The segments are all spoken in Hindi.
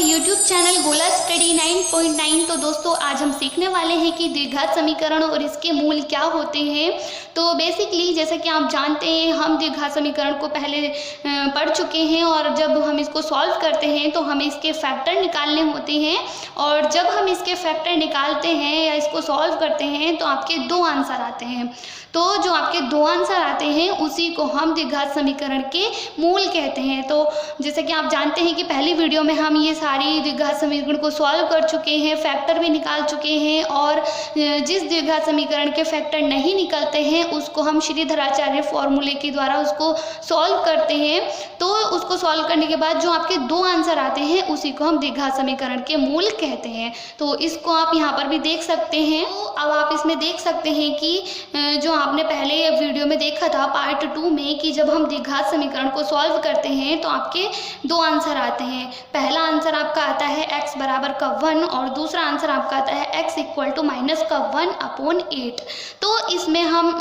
YouTube चैनल गोला स्टडी 9.9। तो दोस्तों आज हम सीखने वाले हैं कि द्विघात समीकरण और इसके मूल क्या होते हैं। तो बेसिकली जैसा कि आप जानते हैं हम द्विघात समीकरण को पहले पढ़ चुके हैं और जब हम इसको सॉल्व करते हैं तो हमें इसके फैक्टर निकालने होते हैं और जब हम इसके फैक्टर निकालते हैं या इसको सॉल्व करते हैं तो आपके दो आंसर आते हैं। तो जो आपके दो आंसर आते हैं उसी को हम द्विघात समीकरण के मूल कहते हैं। तो जैसे कि आप जानते हैं कि पहली वीडियो में हम ये सारी द्विघात समीकरण को सॉल्व कर चुके हैं, फैक्टर भी निकाल चुके हैं और जिस द्विघात समीकरण के फैक्टर नहीं निकलते हैं उसको हम श्रीधराचार्य फॉर्मूले के द्वारा उसको सॉल्व करते हैं। तो उसको सॉल्व करने के बाद जो आपके दो आंसर आते हैं उसी को हम द्विघात समीकरण के मूल कहते हैं। तो इसको आप यहाँ पर भी देख सकते हैं। तो अब आप इसमें देख सकते हैं कि जो आपने पहले वीडियो में देखा था पार्ट 2 में कि जब हम द्विघात समीकरण को सॉल्व करते हैं तो आपके दो आंसर आते हैं। पहला आंसर आपका आता है x बराबर का 1 और दूसरा आंसर आपका आता है x इक्वल टू माइनस का 1/8। तो इसमें हम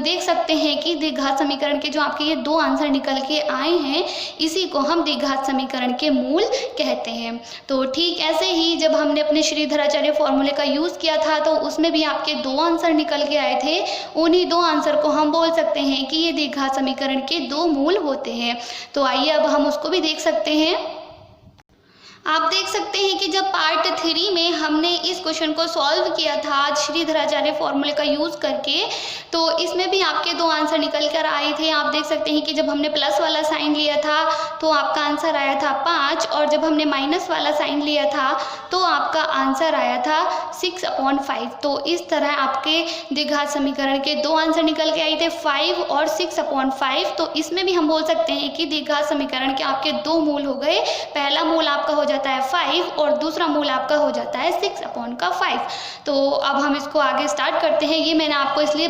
देख सकते हैं कि द्विघात समीकरण के जो आपके ये दो आंसर निकल के आए हैं इसी को हम द्विघात समीकरण के मूल कहते हैं। तो ठीक ऐसे ही जब हमने अपने श्रीधराचार्य फॉर्मूले का यूज़ किया था तो उसमें भी आपके दो आंसर निकल के आए थे। उन्हीं दो आंसर को हम बोल सकते हैं कि ये द्विघात समीकरण के दो मूल होते हैं। तो आइए अब हम उसको भी देख सकते हैं। आप देख सकते हैं कि जब पार्ट 3 में हमने इस क्वेश्चन को सॉल्व किया था श्रीधराचार्य फॉर्मूले का यूज़ करके तो इसमें भी आपके दो आंसर निकल कर आए थे। आप देख सकते हैं कि जब हमने प्लस वाला साइन लिया था तो आपका आंसर आया था 5 और जब हमने माइनस वाला साइन लिया था तो आपका आंसर आया था 6/5। तो इस तरह आपके द्विघात समीकरण के दो आंसर निकल के आए थे 5 और 6/5। तो इसमें भी हम बोल सकते हैं कि द्विघात समीकरण के आपके दो मूल हो गए। पहला मूल आपका हो जाता है 5 और दूसरा मूल आपका हो जाता है 6/5। तो अब हम इसको आगे स्टार्ट करते हैं। ये मैंने आपको इसलिए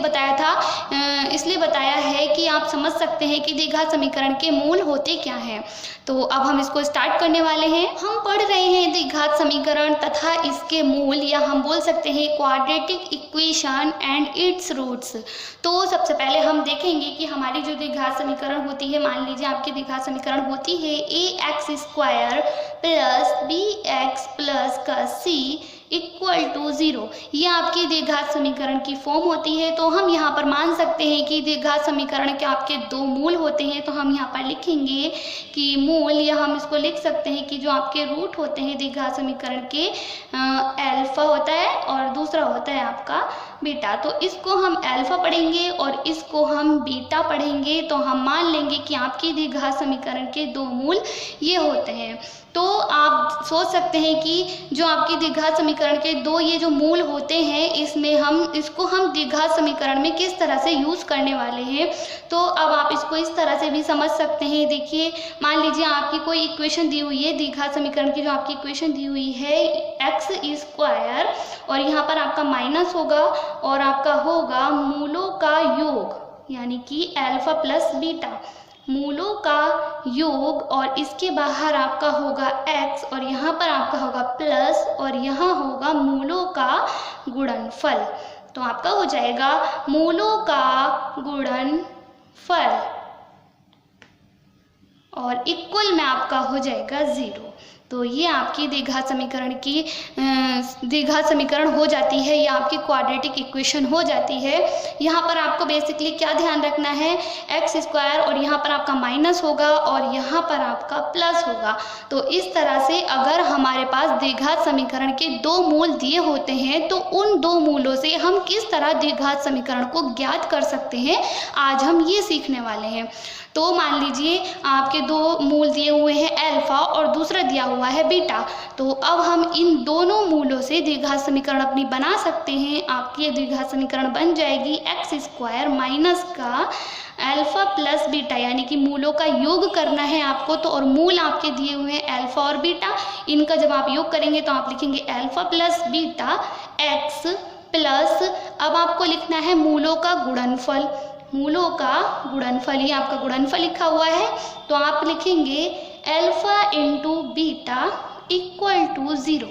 बताया है कि आप समझ सकते हैं कि द्विघात समीकरण के मूल होते क्या हैं। तो अब हम इसको स्टार्ट करने वाले हैं। हम पढ़ रहे हैं द्विघात समीकरण तथा इसके मूल या हम बोल सकते हैं quadratic equation and its roots. तो सबसे पहले हम देखेंगे कि हमारी जो द्विघात समीकरण होती है, मान लीजिए आपकी द्विघात समीकरण होती है ax² प्लस bx प्लस का c इक्वल टू 0। ये आपकी द्विघात समीकरण की फॉर्म होती है। तो हम यहाँ पर मान सकते हैं कि द्विघात समीकरण के आपके दो मूल होते हैं। तो हम यहाँ पर लिखेंगे कि मूल या हम इसको लिख सकते हैं कि जो आपके रूट होते हैं द्विघात समीकरण के अल्फा होता है और दूसरा होता है आपका बीटा। तो इसको हम अल्फा पढ़ेंगे और इसको हम बीटा पढ़ेंगे। तो हम मान लेंगे कि आपकी द्विघात समीकरण के दो मूल ये होते हैं। तो आप सोच सकते हैं कि जो आपकी द्विघात समीकरण के दो ये जो मूल होते हैं इसको हम द्विघात समीकरण में किस तरह से यूज़ करने वाले हैं। तो अब आप इसको इस तरह से भी समझ सकते हैं। देखिए मान लीजिए आपकी कोई इक्वेशन दी हुई है, द्विघात समीकरण की जो आपकी इक्वेशन दी हुई है x² और यहाँ पर आपका माइनस होगा और आपका होगा मूलों का योग यानी कि अल्फा प्लस बीटा, मूलों का योग और इसके बाहर आपका होगा x और यहाँ पर आपका होगा प्लस और यहाँ होगा मूलों का गुणनफल। तो आपका हो जाएगा मूलों का गुणनफल और इक्वल में आपका हो जाएगा 0। तो ये आपकी द्विघात समीकरण हो जाती है या आपकी क्वाड्रेटिक इक्वेशन हो जाती है। यहाँ पर आपको बेसिकली क्या ध्यान रखना है, x² और यहाँ पर आपका माइनस होगा और यहाँ पर आपका प्लस होगा। तो इस तरह से अगर हमारे पास द्विघात समीकरण के दो मूल दिए होते हैं तो उन दो मूलों से हम किस तरह द्विघात समीकरण को ज्ञात कर सकते हैं, आज हम ये सीखने वाले हैं। तो मान लीजिए आपके दो मूल दिए हुए हैं अल्फा और दूसरा दिया हुआ है बीटा। तो अब हम इन दोनों मूलों से द्विघात समीकरण अपनी बना सकते हैं। आपकी ये द्विघात समीकरण बन जाएगी x² माइनस का अल्फा प्लस बीटा यानी कि मूलों का योग करना है आपको। तो और मूल आपके दिए हुए हैं अल्फा और बीटा, इनका जब आप योग करेंगे तो आप लिखेंगे alpha plus beta x plus अब आपको लिखना है मूलों का गुणनफल। मूलों का गुणनफल, ये आपका गुणनफल लिखा हुआ है तो आप लिखेंगे alpha into beta equal to 0।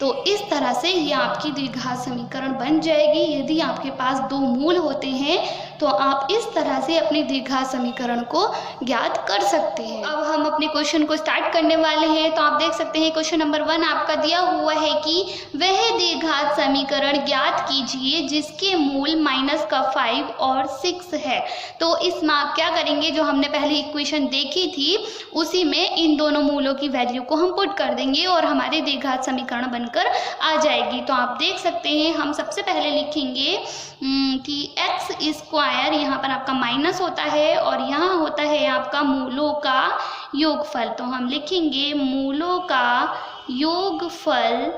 तो इस तरह से ये आपकी द्विघात समीकरण बन जाएगी। यदि आपके पास दो मूल होते हैं तो आप इस तरह से अपने द्विघात समीकरण को ज्ञात कर सकते हैं। अब हम अपने क्वेश्चन को स्टार्ट करने वाले हैं। तो आप देख सकते हैं क्वेश्चन नंबर 1 आपका दिया हुआ है कि वह द्विघात समीकरण ज्ञात कीजिए जिसके मूल -5 और 6 है। तो इसमें आप क्या करेंगे, जो हमने पहले इक्वेशन देखी थी उसी में इन दोनों मूलों की वैल्यू को हम पुट कर देंगे और हमारे द्विघात समीकरण बनकर आ जाएगी। तो आप देख सकते हैं हम सबसे पहले लिखेंगे कि x², यहाँ पर आपका माइनस होता है और यहाँ होता है आपका मूलों का योगफल। तो हम लिखेंगे मूलों का योगफल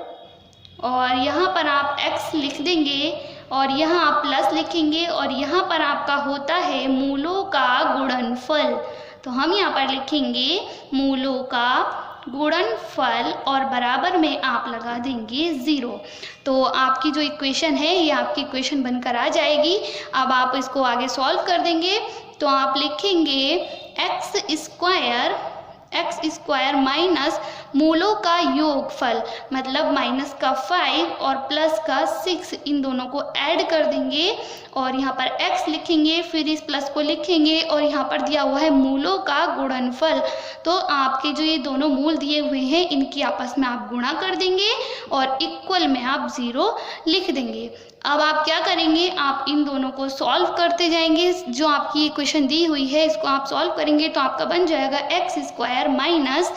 और यहाँ पर आप x लिख देंगे और यहाँ आप प्लस लिखेंगे और यहाँ पर आपका होता है मूलों का गुणनफल। तो हम यहाँ पर लिखेंगे मूलों का गुणनफल और बराबर में आप लगा देंगे 0। तो आपकी जो इक्वेशन है ये आपकी इक्वेशन बनकर आ जाएगी। अब आप इसको आगे सॉल्व कर देंगे तो आप लिखेंगे x² माइनस मूलों का योगफल, मतलब -5 और +6, इन दोनों को ऐड कर देंगे और यहाँ पर x लिखेंगे, फिर इस प्लस को लिखेंगे और यहाँ पर दिया हुआ है मूलों का गुणनफल। तो आपके जो ये दोनों मूल दिए हुए हैं इनकी आपस में आप गुणा कर देंगे और इक्वल में आप 0 लिख देंगे। अब आप क्या करेंगे, आप इन दोनों को सॉल्व करते जाएंगे। जो आपकी इक्वेशन दी हुई है इसको आप सॉल्व करेंगे तो आपका बन जाएगा x² माइनस,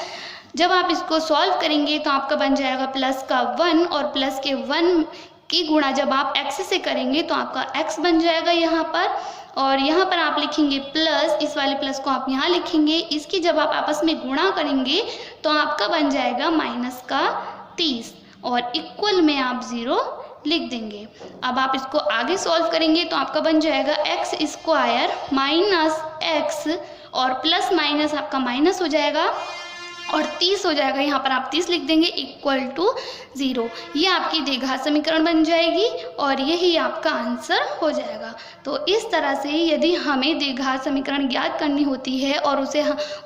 जब आप इसको सॉल्व करेंगे तो आपका बन जाएगा प्लस का 1 और प्लस के 1 की गुणा जब आप x से करेंगे तो आपका x बन जाएगा यहाँ पर, और यहाँ पर आप लिखेंगे प्लस, इस वाले प्लस को आप यहाँ लिखेंगे, इसकी जब आप आपस में गुणा करेंगे तो आपका बन जाएगा -30 और इक्वल में आप 0 लिख देंगे। अब आप इसको आगे सॉल्व करेंगे तो आपका बन जाएगा x² माइनस x और प्लस माइनस आपका माइनस हो जाएगा और 30 हो जाएगा, यहाँ पर आप 30 लिख देंगे इक्वल टू 0। ये आपकी द्विघात समीकरण बन जाएगी और यही आपका आंसर हो जाएगा। तो इस तरह से यदि हमें द्विघात समीकरण ज्ञात करनी होती है और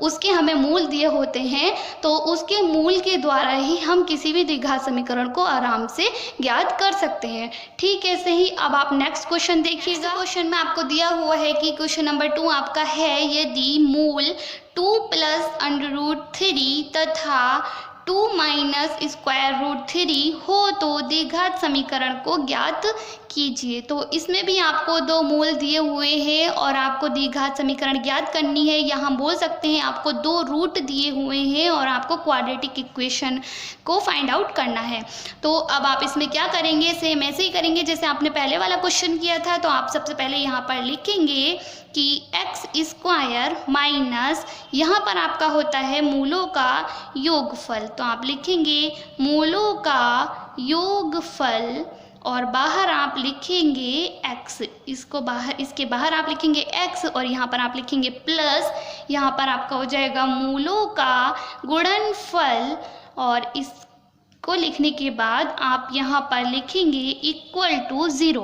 उसके हमें मूल दिए होते हैं तो उसके मूल के द्वारा ही हम किसी भी द्विघात समीकरण को आराम से ज्ञात कर सकते हैं। ठीक ऐसे ही अब आप नेक्स्ट क्वेश्चन देखिएगा। क्वेश्चन में आपको दिया हुआ है कि क्वेश्चन नंबर 2 आपका है, यदि मूल 2 + √3 तथा 2 - √3 हो तो द्विघात समीकरण को ज्ञात कीजिए। तो इसमें भी आपको 2 मूल दिए हुए हैं और आपको द्विघात समीकरण ज्ञात करनी है, या हम बोल सकते हैं आपको 2 रूट दिए हुए हैं और आपको क्वाड्रेटिक इक्वेशन को फाइंड आउट करना है। तो अब आप इसमें क्या करेंगे, सेम ऐसे ही करेंगे जैसे आपने पहले वाला क्वेश्चन किया था। तो आप सबसे पहले यहाँ पर लिखेंगे कि x² माइनस, यहाँ पर आपका होता है मूलों का योगफल। तो आप लिखेंगे मूलों का योगफल और बाहर आप लिखेंगे x, इसके बाहर आप लिखेंगे x और यहाँ पर आप लिखेंगे प्लस, यहाँ पर आपका हो जाएगा मूलों का गुणनफल और को लिखने के बाद आप यहाँ पर लिखेंगे इक्वल टू 0।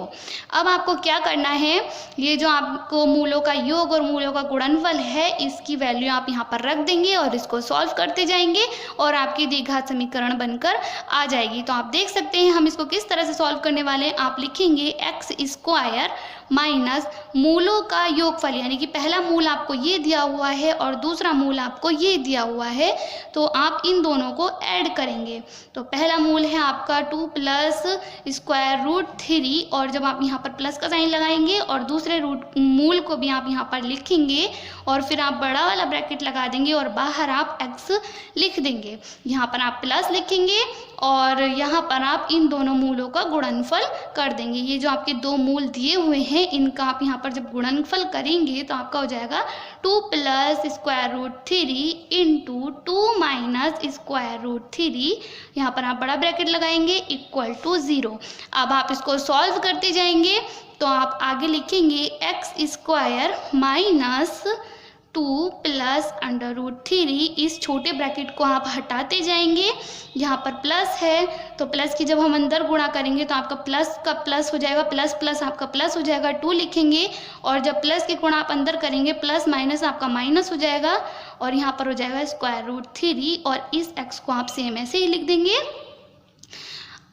अब आपको क्या करना है, ये जो आपको मूलों का योग और मूलों का गुणनफल है इसकी वैल्यू आप यहाँ पर रख देंगे और इसको सॉल्व करते जाएंगे और आपकी द्विघात समीकरण बनकर आ जाएगी। तो आप देख सकते हैं हम इसको किस तरह से सॉल्व करने वाले हैं। आप लिखेंगे x² माइनस मूलों का योगफल, यानी कि पहला मूल आपको ये दिया हुआ है और दूसरा मूल आपको ये दिया हुआ है, तो आप इन दोनों को ऐड करेंगे। तो पहला मूल है आपका 2 + √3 और जब आप यहाँ पर प्लस का साइन लगाएंगे और दूसरे मूल को भी आप यहाँ पर लिखेंगे और फिर आप बड़ा वाला ब्रैकेट लगा देंगे और बाहर आप x लिख देंगे। यहाँ पर आप प्लस लिखेंगे और यहाँ पर आप इन दोनों मूलों का गुणनफल कर देंगे। ये जो आपके 2 मूल दिए हुए हैं इनका आप यहाँ पर जब गुणनफल करेंगे तो आपका हो जाएगा 2 + √3 इंटू 2 - √3, यहाँ पर आप बड़ा ब्रैकेट लगाएंगे इक्वल टू 0। अब आप इसको सॉल्व करते जाएंगे तो आप आगे लिखेंगे x² माइनस 2 + √3, इस छोटे ब्रैकेट को आप हटाते जाएंगे। यहाँ पर प्लस है तो प्लस की जब हम अंदर गुणा करेंगे तो आपका प्लस का प्लस हो जाएगा, प्लस प्लस आपका प्लस हो जाएगा, 2 लिखेंगे और जब प्लस की गुणा आप अंदर करेंगे प्लस माइनस आपका माइनस हो जाएगा और यहाँ पर हो जाएगा √3 और इस x को आप सेम ऐसे ही लिख देंगे।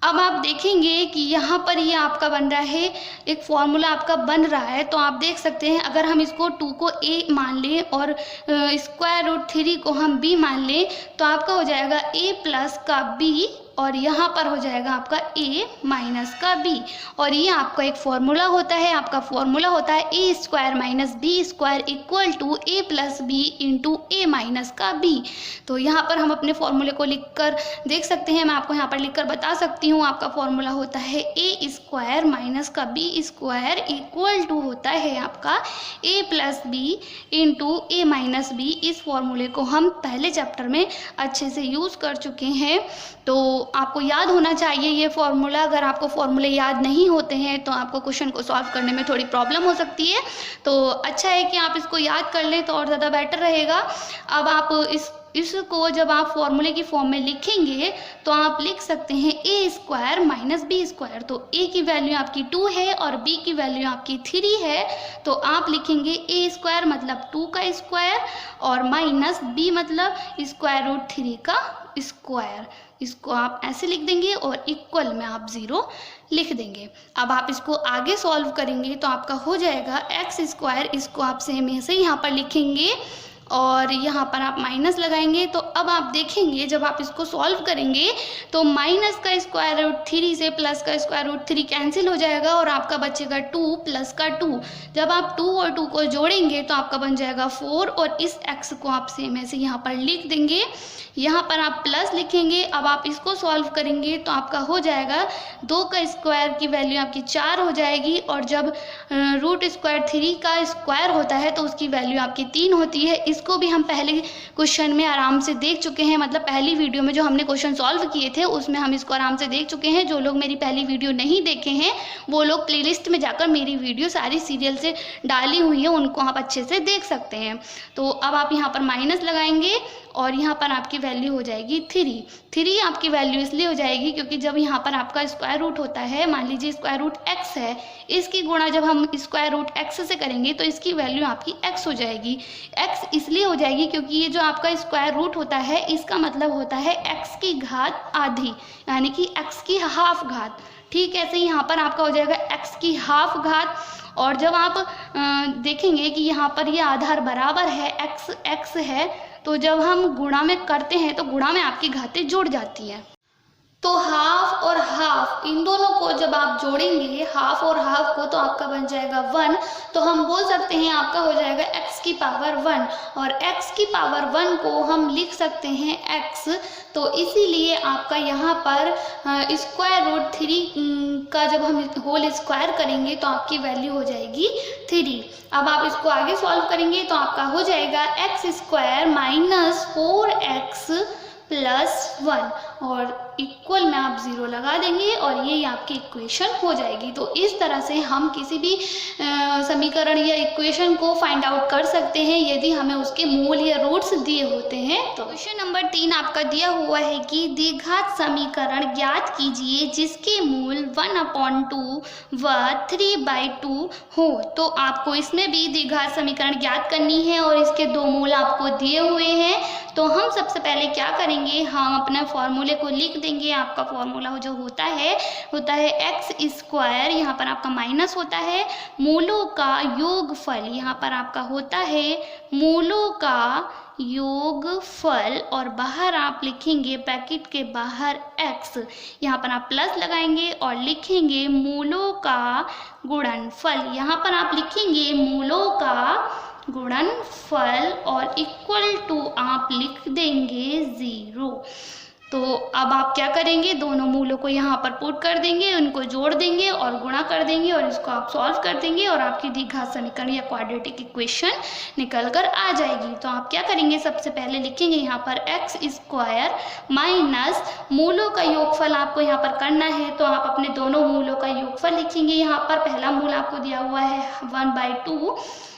अब आप देखेंगे कि यहाँ पर ये आपका बन रहा है, एक फॉर्मूला आपका बन रहा है। तो आप देख सकते हैं अगर हम इसको 2 को a मान लें और स्क्वायर रूट 3 को हम b मान लें तो आपका हो जाएगा a प्लस का b और यहाँ पर हो जाएगा आपका a माइनस का b। और ये आपका एक फॉर्मूला होता है, आपका फॉर्मूला होता है a square minus b square equal to a plus b into a minus का b। तो यहाँ पर हम अपने फॉर्मूले को लिखकर देख सकते हैं, मैं आपको यहाँ पर लिखकर बता सकती हूँ। आपका फॉर्मूला होता है a स्क्वायर माइनस का b स्क्वायर इक्वल टू होता है आपका a plus b into a minus b। इस फॉर्मूले को हम पहले चैप्टर में अच्छे से यूज़ कर चुके हैं, तो आपको याद होना चाहिए ये फॉर्मूला। अगर आपको फॉर्मूले याद नहीं होते हैं तो आपको क्वेश्चन को सॉल्व करने में थोड़ी प्रॉब्लम हो सकती है, तो अच्छा है कि आप इसको याद कर लें तो और ज़्यादा बेटर रहेगा। अब आप इसको जब आप फॉर्मूले की फॉर्म में लिखेंगे तो आप लिख सकते हैं a square minus b square. तो a की वैल्यू आपकी 2 है और b की वैल्यू आपकी 3 है, तो आप लिखेंगे a स्क्वायर मतलब 2 का स्क्वायर और माइनस b मतलब स्क्वायर रूट 3 का स्क्वायर। इसको आप ऐसे लिख देंगे और इक्वल में आप 0 लिख देंगे। अब आप इसको आगे सॉल्व करेंगे तो आपका हो जाएगा एक्स स्क्वायर, इसको आप सेम ऐसे यहाँ पर लिखेंगे और यहाँ पर आप माइनस लगाएंगे। तो अब आप देखेंगे जब आप इसको सॉल्व करेंगे तो माइनस का स्क्वायर रूट 3 से प्लस का स्क्वायर रूट 3 कैंसिल हो जाएगा और आपका बचेगा 2 प्लस का 2। जब आप 2 और 2 को जोड़ेंगे तो आपका बन जाएगा 4 और इस x को आप सेम ऐसे यहाँ पर लिख देंगे। यहाँ पर आप प्लस लिखेंगे। अब आप इसको सॉल्व करेंगे तो आपका हो जाएगा 2 का स्क्वायर की वैल्यू आपकी 4 हो जाएगी और जब रूट स्क्वायर 3 का स्क्वायर होता है तो उसकी वैल्यू आपकी 3 होती है। इसको भी हम पहले क्वेश्चन में आराम से देख चुके हैं, मतलब पहली वीडियो में जो हमने क्वेश्चन सॉल्व किए थे उसमें हम इसको आराम से देख चुके हैं। जो लोग मेरी पहली वीडियो नहीं देखे हैं वो लोग प्लेलिस्ट में जाकर मेरी वीडियो सारी सीरियल से डाली हुई है, उनको आप अच्छे से देख सकते हैं। तो अब आप यहाँ पर माइनस लगाएंगे और यहाँ पर आपकी वैल्यू हो जाएगी 3 आपकी वैल्यू इसलिए हो जाएगी क्योंकि जब यहाँ पर आपका स्क्वायर रूट होता है, मान लीजिए स्क्वायर रूट x है, इसकी गुणा जब हम स्क्वायर रूट x से करेंगे तो इसकी वैल्यू आपकी x हो जाएगी। x इसलिए हो जाएगी क्योंकि ये जो आपका स्क्वायर रूट होता है इसका मतलब होता है x की घात आधी, यानी कि x की हाफ घात। ठीक ऐसे ही यहाँ पर आपका हो जाएगा x की हाफ घात। और जब आप देखेंगे कि यहाँ पर ये आधार बराबर है, x है, तो जब हम गुणा में करते हैं तो गुणा में आपकी घातें जुड़ जाती हैं। तो हाफ और हाफ इन दोनों को जब आप जोड़ेंगे, हाफ और हाफ को, तो आपका बन जाएगा 1। तो हम बोल सकते हैं आपका हो जाएगा x की पावर 1 और x की पावर 1 को हम लिख सकते हैं x। तो इसीलिए आपका यहाँ पर स्क्वायर रूट 3 का जब हम होल स्क्वायर करेंगे तो आपकी वैल्यू हो जाएगी 3। अब आप इसको आगे सॉल्व करेंगे तो आपका हो जाएगा x square minus 4x plus 1 और इक्वल में आप 0 लगा देंगे और ये आपकी इक्वेशन हो जाएगी। तो इस तरह से हम किसी भी समीकरण या इक्वेशन को फाइंड आउट कर सकते हैं यदि हमें उसके मूल या रूट्स दिए होते हैं। तो क्वेश्चन नंबर 3 आपका दिया हुआ है कि द्विघात समीकरण ज्ञात कीजिए जिसके मूल 1/2 व 3/2 हो। तो आपको इसमें भी द्विघात समीकरण ज्ञात करनी है और इसके 2 मूल आपको दिए हुए हैं। तो हम सबसे पहले क्या करेंगे, हम अपने फॉर्मूले को लिख देंगे। आपका फॉर्मूला जो होता है एक्स स्क्वायर, यहाँ पर आपका माइनस होता है मूलों का योगफल, यहाँ पर आपका होता है मूलों का योगफल और बाहर आप लिखेंगे ब्रैकेट के बाहर x, यहाँ पर आप प्लस लगाएंगे और लिखेंगे मूलों का गुणनफल, यहाँ पर आप लिखेंगे मूलों का गुणनफल और इक्वल टू आप लिख देंगे 0। तो अब आप क्या करेंगे, दोनों मूलों को यहाँ पर पुट कर देंगे, उनको जोड़ देंगे और गुणा कर देंगे और इसको आप सॉल्व कर देंगे और आपकी द्विघात समीकरण या क्वाड्रेटिक इक्वेशन निकल कर आ जाएगी। तो आप क्या करेंगे, सबसे पहले लिखेंगे यहाँ पर एक्स स्क्वायर माइनस मूलों का योगफल आपको यहाँ पर करना है। तो आप अपने दोनों मूलों का योगफल लिखेंगे। यहाँ पर पहला मूल आपको दिया हुआ है 1/2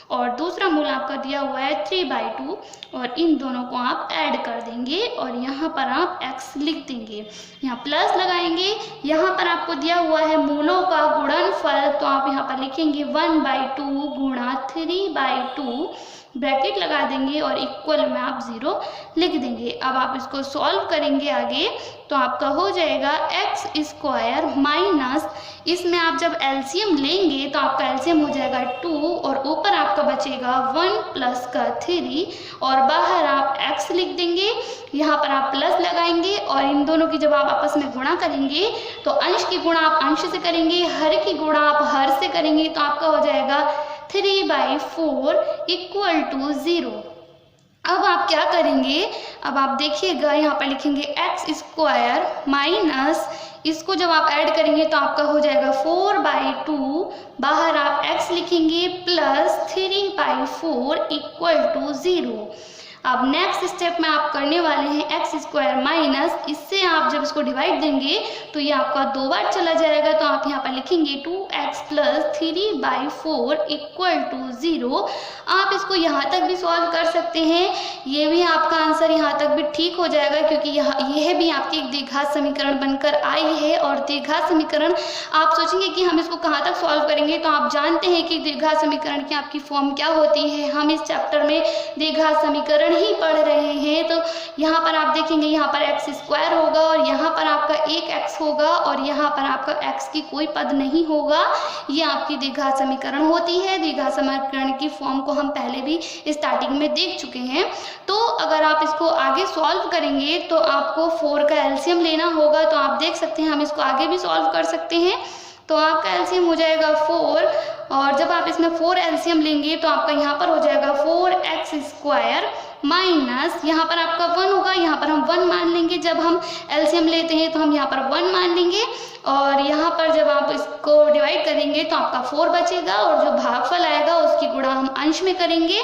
और दूसरा मूल आपका दिया हुआ है 3/2 और इन दोनों को आप ऐड कर देंगे और यहाँ पर आप x लिख देंगे, यहाँ प्लस लगाएंगे। यहाँ पर आपको दिया हुआ है मूलों का गुणनफल, तो आप यहाँ पर लिखेंगे 1/2 गुणा 3/2 ब्रैकेट लगा देंगे और इक्वल में आप 0 लिख देंगे। अब आप इसको सॉल्व करेंगे आगे तो आपका हो जाएगा एक्स स्क्वायर माइनस, इसमें आप जब एलसीएम लेंगे तो आपका एलसीएम हो जाएगा 2 और ऊपर आपका बचेगा 1 प्लस का 3 और बाहर आप एक्स लिख देंगे। यहाँ पर आप प्लस लगाएंगे और इन दोनों की जब आप आपस में गुणा करेंगे तो अंश की गुणा आप अंश से करेंगे, हर की गुणा आप हर से करेंगे तो आपका हो जाएगा 3/4 इक्वल टू 0। अब आप क्या करेंगे, अब आप देखिएगा यहाँ पर लिखेंगे एक्स स्क्वायर माइनस, इसको जब आप ऐड करेंगे तो आपका हो जाएगा 4/2, बाहर आप x लिखेंगे प्लस 3/4 इक्वल टू 0। अब नेक्स्ट स्टेप में आप करने वाले हैं एक्स स्क्वायर माइनस, इससे आप जब इसको डिवाइड देंगे तो ये आपका 2 बार चला जाएगा तो आप यहाँ पर लिखेंगे 2x प्लस 3/4 इक्वल टू 0। आप इसको यहाँ तक भी सॉल्व कर सकते हैं, ये भी आपका आंसर यहाँ तक भी ठीक हो जाएगा क्योंकि यह भी आपकी एक द्विघात समीकरण बनकर आई है। और द्विघात समीकरण आप सोचेंगे कि हम इसको कहाँ तक सॉल्व करेंगे, तो आप जानते हैं कि द्विघात समीकरण की आपकी फॉर्म क्या होती है। हम इस चैप्टर में द्विघात समीकरण ही पढ़ रहे हैं। तो यहाँ पर आप देखेंगे यहाँ पर एक्स स्क्वायर होगा और यहाँ पर आपका एक एक्स होगा और यहाँ पर आपका एक्स की कोई पद नहीं होगा। ये आपकी द्विघात समीकरण होती है। द्विघात समीकरण की फॉर्म को हम पहले भी स्टार्टिंग में देख चुके हैं। तो अगर आप इसको आगे सॉल्व करेंगे तो आपको 4 का एलसीएम लेना होगा। तो आप देख सकते हैं हम इसको आगे भी सॉल्व कर सकते हैं। तो आपका एलसीएम हो जाएगा 4 और जब आप इसमें 4 एलसीएम लेंगे तो आपका यहाँ पर हो जाएगा 4x स्क्वायर माइनस, यहाँ पर आपका 1 होगा, यहाँ पर हम 1 मान लेंगे। जब हम एलसीएम लेते हैं तो हम यहाँ पर 1 मान लेंगे और यहाँ पर जब आप इसको डिवाइड करेंगे तो आपका 4 बचेगा और जो भागफल आएगा उसकी गुणा हम अंश में करेंगे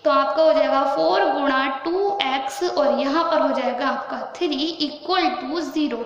तो आपका हो जाएगा 4 गुणा 2x और यहाँ पर हो जाएगा आपका 3 इक्वल टू 0।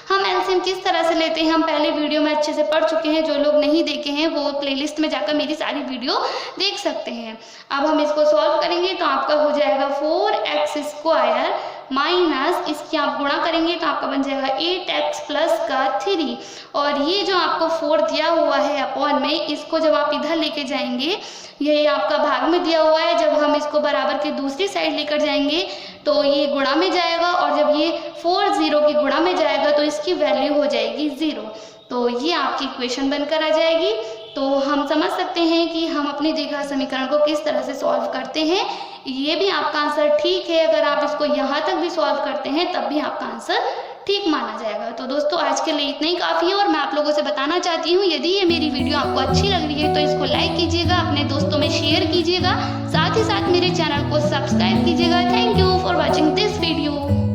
हम एलसीएम किस तरह से लेते हैं हम पहले वीडियो में अच्छे से पढ़ चुके हैं। जो लोग नहीं देखे हैं वो प्लेलिस्ट में जाकर मेरी सारी वीडियो देख सकते हैं। अब हम इसको सॉल्व करेंगे तो आपका हो जाएगा 4x स्क्वायर माइनस, इसकी आप गुणा करेंगे तो आपका बन जाएगा 8x प्लस का 3 और ये जो आपको 4 दिया हुआ है अपॉन में, इसको जब आप इधर लेके जाएंगे, ये आपका भाग में दिया हुआ है, जब हम इसको बराबर के दूसरी साइड लेकर जाएंगे तो ये गुणा में जाएगा और जब ये 4 0 की गुणा में जाएगा तो इसकी वैल्यू हो जाएगी 0। तो ये आपकी इक्वेशन बनकर आ जाएगी। तो हम समझ सकते हैं कि हम अपनी द्विघात समीकरण को किस तरह से सॉल्व करते हैं। ये भी आपका आंसर ठीक है, अगर आप इसको यहाँ तक भी सॉल्व करते हैं तब भी आपका आंसर ठीक माना जाएगा। तो दोस्तों आज के लिए इतना ही काफ़ी है और मैं आप लोगों से बताना चाहती हूँ यदि ये मेरी वीडियो आपको अच्छी लग रही है तो इसको लाइक कीजिएगा, अपने दोस्तों में शेयर कीजिएगा, साथ ही साथ मेरे चैनल को सब्सक्राइब कीजिएगा। Thank you for watching this video.